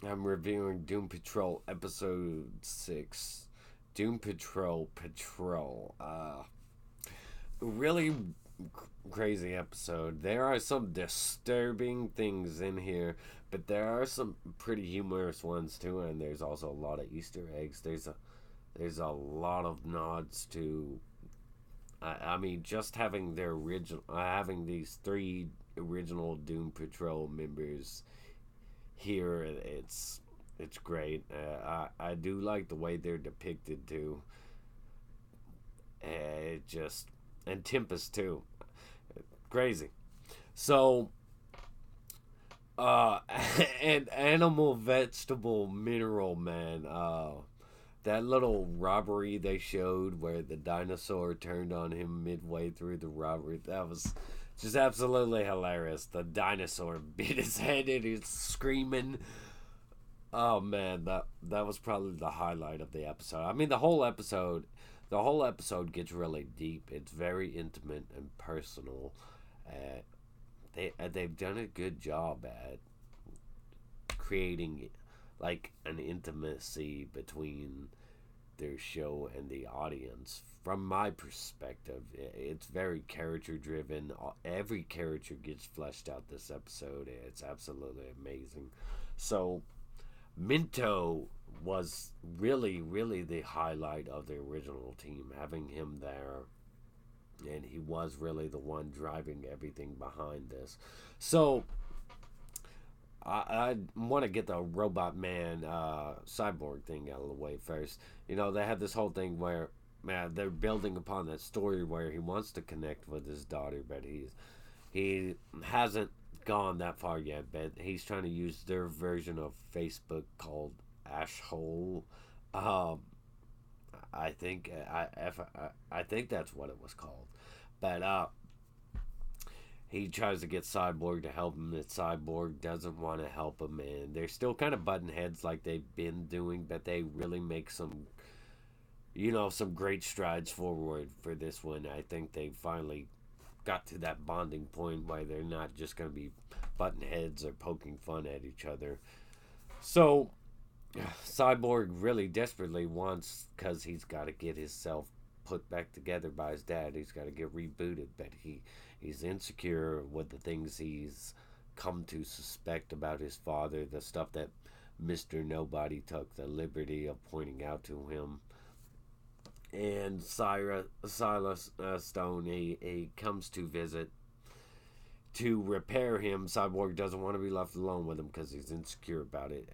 I'm reviewing Doom Patrol Episode 6. Doom Patrol Patrol. Really crazy episode. There are some disturbing things in here, but there are some pretty humorous ones too, and there's also a lot of Easter eggs. There's a lot of nods to. I mean, just having their original, having these three original Doom Patrol members here, it's great. I do like the way they're depicted too. It just and Tempest too, crazy. So, uh, and animal, vegetable, mineral man. That little robbery they showed where the dinosaur turned on him midway through the robbery. That was just absolutely hilarious. The dinosaur bit his head and he's screaming. Oh man, that was probably the highlight of the episode. I mean, the whole episode gets really deep. It's very intimate and personal. Uh, they've done a good job at creating like an intimacy between their show and the audience. From my perspective, it's very character driven. Every character gets fleshed out this episode. It's absolutely amazing. So Mento was really, really the highlight of the original team. Having him there, and he was really the one driving everything behind this. So I want to get the Robot Man cyborg thing out of the way first. You know, they have this whole thing where, man, they're building upon that story where he wants to connect with his daughter, but he hasn't gone that far yet. But he's trying to use their version of Facebook called Ashhole. Um, I think that's what it was called. But he tries to get Cyborg to help him. That Cyborg doesn't want to help him, and they're still kind of butting heads like they've been doing. But they really make some great strides forward for this one. I think they finally got to that bonding point where they're not just going to be butting heads or poking fun at each other. So Cyborg really desperately wants, because he's got to get himself put back together by his dad. He's got to get rebooted, but he's insecure with the things he's come to suspect about his father, the stuff that Mr. Nobody took the liberty of pointing out to him. And Silas Stone, he comes to visit to repair him. Cyborg doesn't want to be left alone with him because he's insecure about it.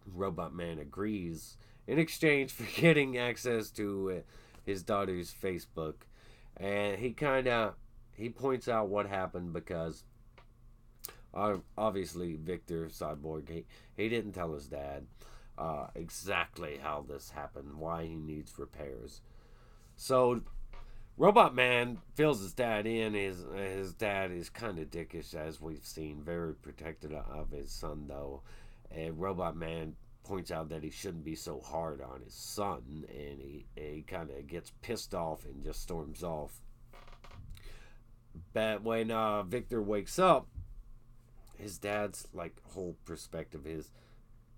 Robot Man agrees in exchange for getting access to his daughter's Facebook, and he points out what happened because obviously Victor Cyborg he didn't tell his dad exactly how this happened, why he needs repairs. So Robot Man fills his dad in. His dad is kind of dickish, as we've seen, very protective of his son though. And Robot Man points out that he shouldn't be so hard on his son, and he kind of gets pissed off and just storms off. But when Victor wakes up, his dad's like whole perspective, his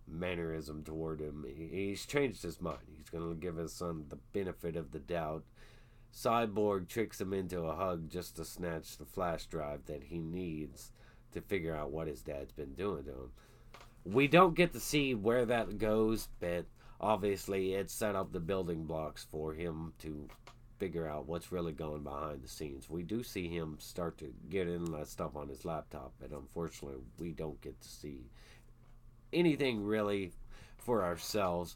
mannerism toward him, he's changed his mind. He's gonna give his son the benefit of the doubt. Cyborg tricks him into a hug just to snatch the flash drive that he needs to figure out what his dad's been doing to him. We don't get to see where that goes, but obviously it set up the building blocks for him to figure out what's really going behind the scenes. We do see him start to get in that stuff on his laptop, but unfortunately we don't get to see anything really for ourselves.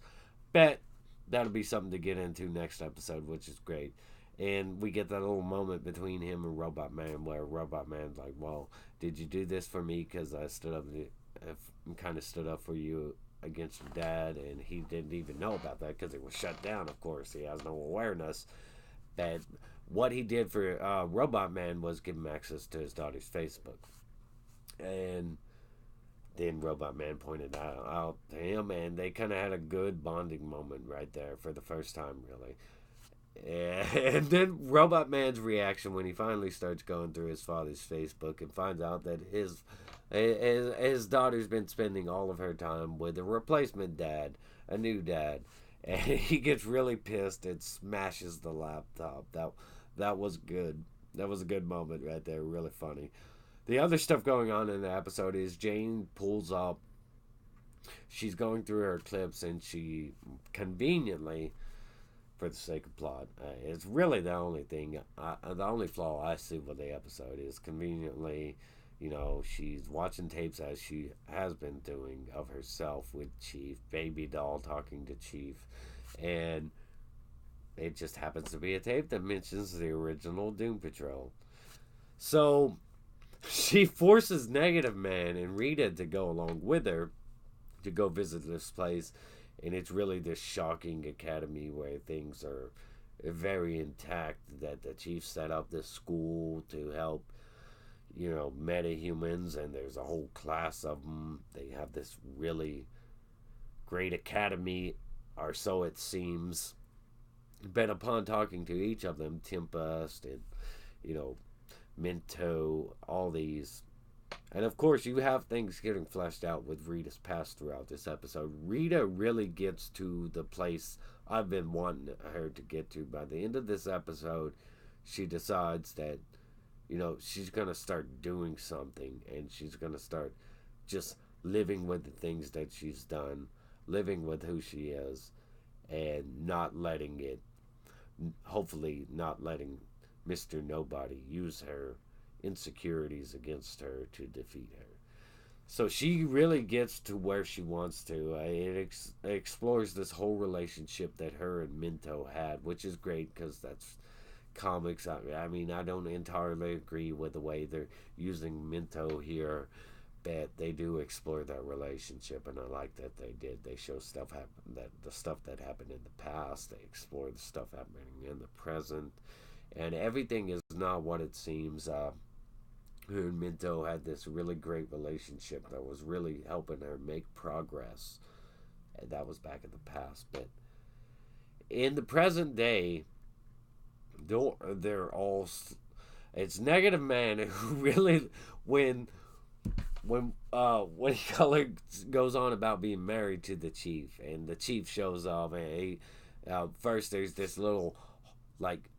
But that'll be something to get into next episode, which is great. And we get that little moment between him and Robot Man where Robot Man's like, well, did you do this for me because I kind of stood up for you against your dad? And he didn't even know about that because it was shut down, of course. He has no awareness. But what he did for Robot Man was give him access to his daughter's Facebook. And then Robot Man pointed out to him, and they kind of had a good bonding moment right there for the first time, really. And then Robot Man's reaction when he finally starts going through his father's Facebook and finds out that his His daughter's been spending all of her time with a replacement dad, a new dad, and he gets really pissed and smashes the laptop. That was good. That was a good moment right there. Really funny. The other stuff going on in the episode is Jane pulls up. She's going through her clips and she conveniently, for the sake of plot, it's really the only thing, the only flaw I see with the episode is conveniently, she's watching tapes as she has been doing of herself with Chief, baby doll talking to Chief, and it just happens to be a tape that mentions the original Doom Patrol. So she forces Negative Man and Rita to go along with her to go visit this place, and it's really this shocking academy where things are very intact. That the chief set up this school to help, metahumans, and there's a whole class of them. They have this really great academy, or so it seems. But upon talking to each of them, Tempest and Mento, all these. And of course, you have things getting fleshed out with Rita's past throughout this episode. Rita really gets to the place I've been wanting her to get to. By the end of this episode, she decides that, she's going to start doing something, and she's going to start just living with the things that she's done, living with who she is, and not letting it, hopefully not letting Mr. Nobody use her insecurities against her to defeat her. So she really gets to where she wants to. It explores this whole relationship that her and Mento had, which is great because that's comics. I mean, I don't entirely agree with the way they're using Mento here, but they do explore that relationship, and I like that they did. They show stuff happen, that the stuff that happened in the past. They explore the stuff happening in the present, and everything is not what it seems. Her and Minto had this really great relationship that was really helping her make progress. And that was back in the past. But in the present day, they're all. It's Negative Man who really, when Color goes on about being married to the chief, and the chief shows up, and first there's this little, like,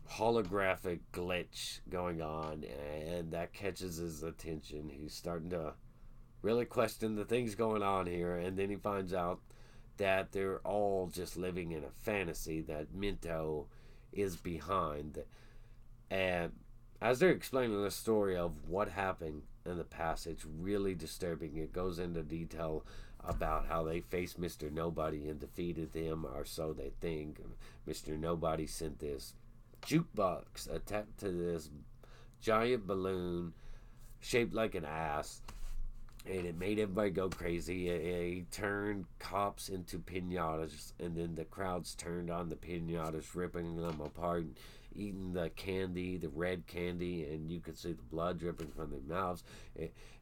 holographic glitch going on, and that catches his attention. He's starting to really question the things going on here, and then he finds out that they're all just living in a fantasy that Minto is behind. And as they're explaining the story of what happened in the past, it's really disturbing. It goes into detail about how they faced Mr. Nobody and defeated him, or so they think. Mr. Nobody sent this jukebox attached to this giant balloon shaped like an ass, and it made everybody go crazy. He turned cops into pinatas, and then the crowds turned on the pinatas, ripping them apart, eating the candy, the red candy, and you could see the blood dripping from their mouths.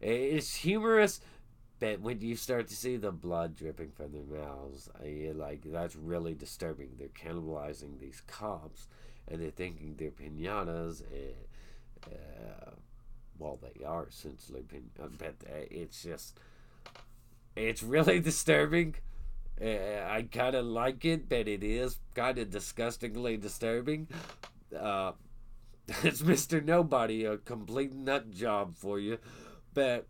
It's humorous, but when you start to see the blood dripping from their mouths, that's really disturbing. They're cannibalizing these cops, and they're thinking they're pinatas. Well, they are essentially pinatas, but it's really disturbing. I kind of like it, but it is kind of disgustingly disturbing. It's Mr. Nobody, a complete nut job for you, but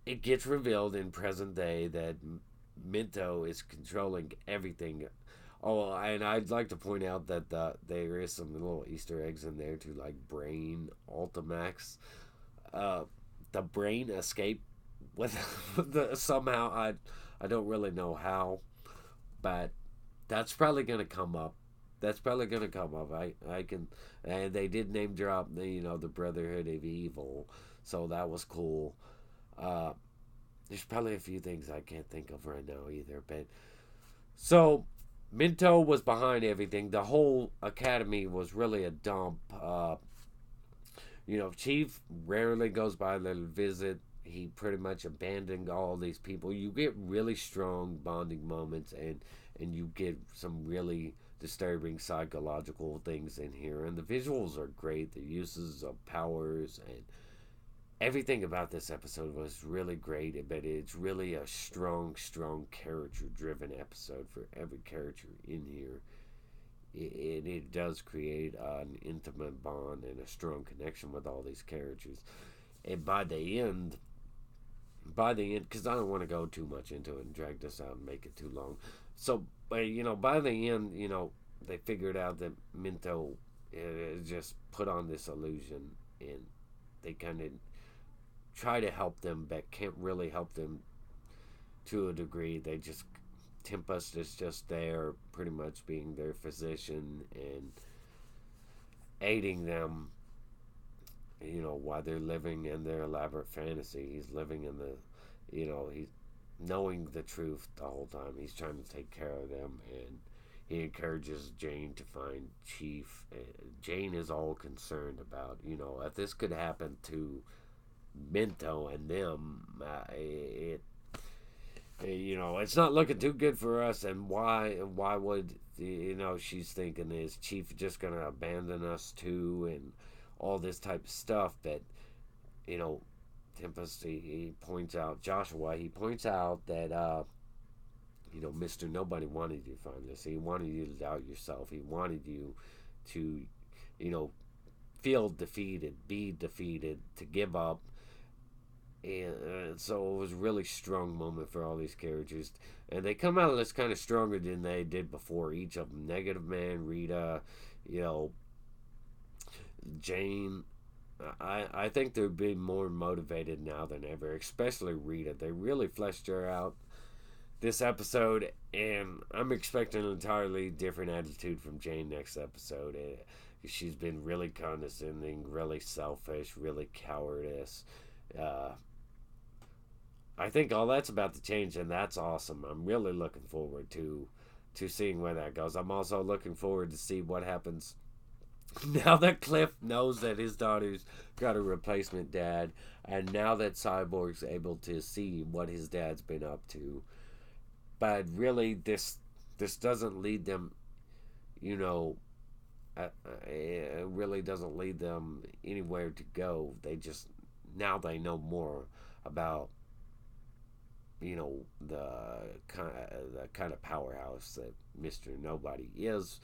it gets revealed in present day that Minto is controlling everything. Oh, and I'd like to point out that there is some little Easter eggs in there to, like, Brain Ultimax. The brain escape with somehow. I don't really know how, but that's probably gonna come up. I can, and they did name drop the Brotherhood of Evil, so that was cool. There's probably a few things I can't think of right now either, but so Minto was behind everything. The whole academy was really a dump. Chief rarely goes by to visit. He pretty much abandoned all these people. You get really strong bonding moments, and you get some really disturbing psychological things in here, and the visuals are great. The uses of powers and everything about this episode was really great, but it's really a strong character driven episode for every character in here. It does create an intimate bond and a strong connection with all these characters. And by the end, because I don't want to go too much into it and drag this out and make it too long. So, by the end, they figured out that Mento just put on this illusion, and they kind of try to help them, but can't really help them to a degree. They just, Tempest is just there, pretty much being their physician and aiding them, while they're living in their elaborate fantasy. He's living in the, he's knowing the truth the whole time. He's trying to take care of them, and he encourages Jane to find Chief. Jane is all concerned about, if this could happen to Mento and them, it's not looking too good for us. And why would, she's thinking, is Chief just going to abandon us too, and all this type of stuff. But, Tempest, he points out, he points out that, Mr. Nobody wanted you to find this. He wanted you to doubt yourself. He wanted you to, feel defeated, be defeated, to give up. And so it was a really strong moment for all these characters. And they come out of this kind of stronger than they did before. Each of them, Negative Man, Rita, Jane. I think they're being more motivated now than ever, especially Rita. They really fleshed her out this episode, and I'm expecting an entirely different attitude from Jane next episode. She's been really condescending, really selfish, really cowardice. I think all that's about to change, and that's awesome. I'm really looking forward to seeing where that goes. I'm also looking forward to see what happens now that Cliff knows that his daughter's got a replacement dad, and now that Cyborg's able to see what his dad's been up to. But really, this doesn't lead them, it really doesn't lead them anywhere to go. Now they know more about, the kind of powerhouse that Mr. Nobody is.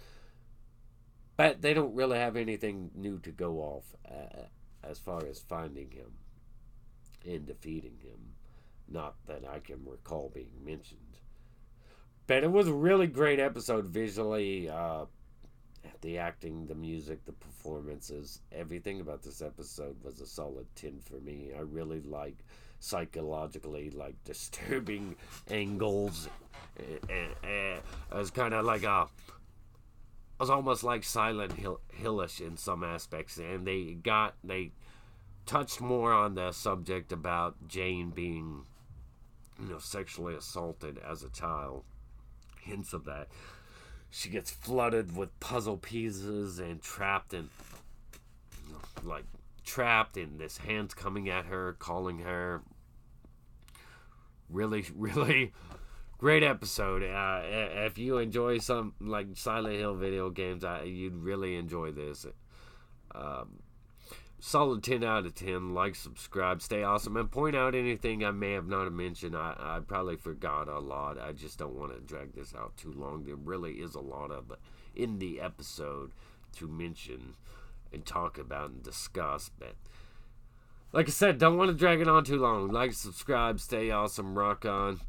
But they don't really have anything new to go off as far as finding him and defeating him. Not that I can recall being mentioned. But it was a really great episode visually. The acting, the music, the performances, everything about this episode was a solid 10 for me. I really like psychologically disturbing angles. It was kind of like it was almost like Silent Hillish in some aspects, and they touched more on the subject about Jane being, sexually assaulted as a child. Hints of that. She gets flooded with puzzle pieces and trapped in this hand's coming at her, calling her. Really, really great episode. If you enjoy some Silent Hill video games, you'd really enjoy this. Solid 10 out of 10. Like, subscribe, stay awesome, and point out anything I may have not mentioned. I probably forgot a lot. I just don't want to drag this out too long. There really is a lot of in the episode to mention and talk about and discuss, but like I said, don't want to drag it on too long. Like, subscribe, stay awesome, rock on.